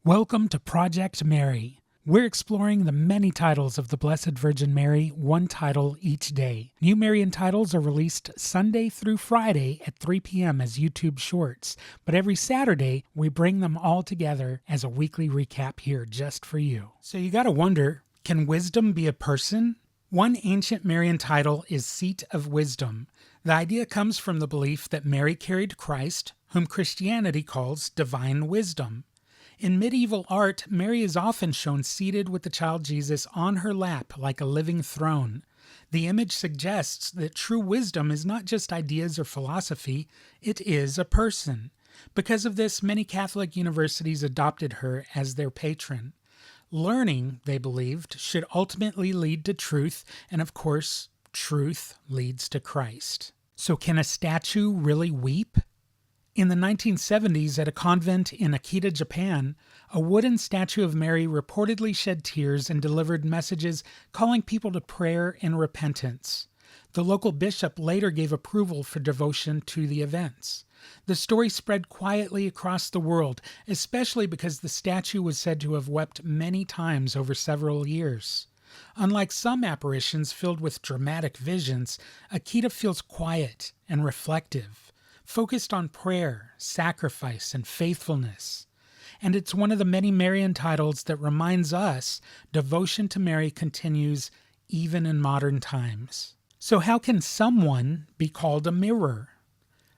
Welcome to Project Mary. We're exploring the many titles of the Blessed Virgin Mary, one title each day. New Marian titles are released Sunday through Friday at 3 p.m. as YouTube Shorts, but every Saturday we bring them all together as a weekly recap here just for you. So you gotta wonder, can wisdom be a person? One ancient Marian title is Seat of Wisdom. The idea comes from the belief that Mary carried Christ, whom Christianity calls divine wisdom. In medieval art, Mary is often shown seated with the child Jesus on her lap like a living throne. The image suggests that true wisdom is not just ideas or philosophy, it is a person. Because of this, many Catholic universities adopted her as their patron. Learning, they believed, should ultimately lead to truth, and of course, truth leads to Christ. So can a statue really weep? In the 1970s, at a convent in Akita, Japan, a wooden statue of Mary reportedly shed tears and delivered messages calling people to prayer and repentance. The local bishop later gave approval for devotion to the events. The story spread quietly across the world, especially because the statue was said to have wept many times over several years. Unlike some apparitions filled with dramatic visions, Akita feels quiet and reflective, focused on prayer, sacrifice, and faithfulness. And it's one of the many Marian titles that reminds us devotion to Mary continues even in modern times. So how can someone be called a mirror?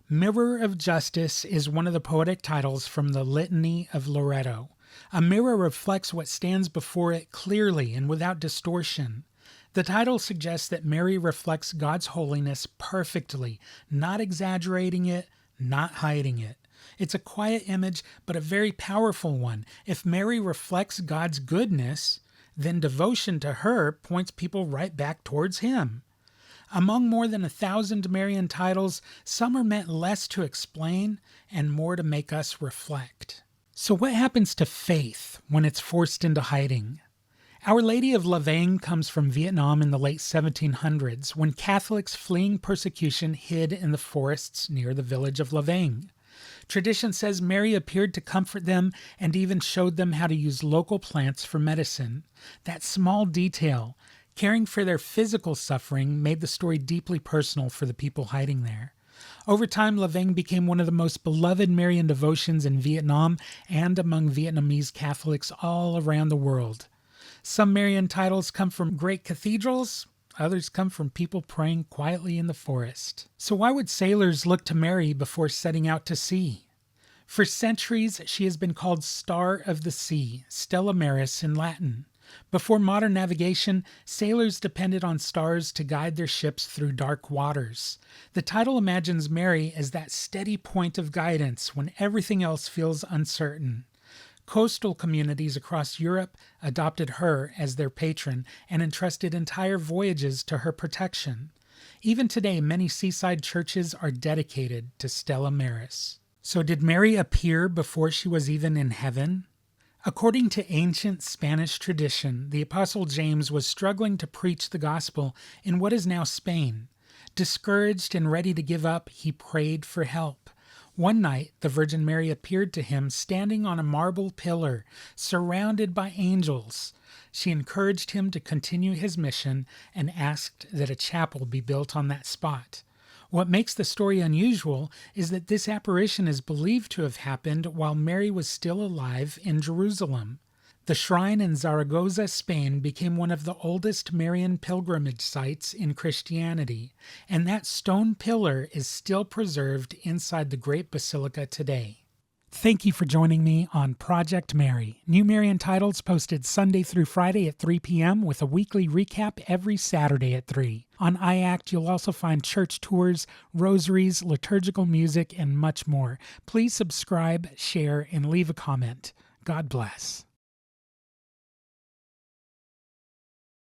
Mirror of Justice is one of the poetic titles from the Litany of Loreto. A mirror reflects what stands before it clearly and without distortion. The title suggests that Mary reflects God's holiness perfectly, not exaggerating it, not hiding it. It's a quiet image, but a very powerful one. If Mary reflects God's goodness, then devotion to her points people right back towards Him. Among more than 1,000 Marian titles, some are meant less to explain and more to make us reflect. So what happens to faith when it's forced into hiding? Our Lady of La Vang comes from Vietnam in the late 1700s, when Catholics fleeing persecution hid in the forests near the village of La Vang. Tradition says Mary appeared to comfort them and even showed them how to use local plants for medicine. That small detail, caring for their physical suffering, made the story deeply personal for the people hiding there. Over time, La Vang became one of the most beloved Marian devotions in Vietnam and among Vietnamese Catholics all around the world. Some Marian titles come from great cathedrals, others come from people praying quietly in the forest. So why would sailors look to Mary before setting out to sea? For centuries, she has been called Star of the Sea, Stella Maris in Latin. Before modern navigation, sailors depended on stars to guide their ships through dark waters. The title imagines Mary as that steady point of guidance when everything else feels uncertain. Coastal communities across Europe adopted her as their patron and entrusted entire voyages to her protection. Even today, many seaside churches are dedicated to Stella Maris. So did Mary appear before she was even in heaven? According to ancient Spanish tradition, the Apostle James was struggling to preach the gospel in what is now Spain. Discouraged and ready to give up, he prayed for help. One night, the Virgin Mary appeared to him standing on a marble pillar, surrounded by angels. She encouraged him to continue his mission and asked that a chapel be built on that spot. What makes the story unusual is that this apparition is believed to have happened while Mary was still alive in Jerusalem. The shrine in Zaragoza, Spain, became one of the oldest Marian pilgrimage sites in Christianity, and that stone pillar is still preserved inside the Great Basilica today. Thank you for joining me on Project Mary. New Marian titles posted Sunday through Friday at 3 p.m. with a weekly recap every Saturday at 3. On iACT, you'll also find church tours, rosaries, liturgical music, and much more. Please subscribe, share, and leave a comment. God bless.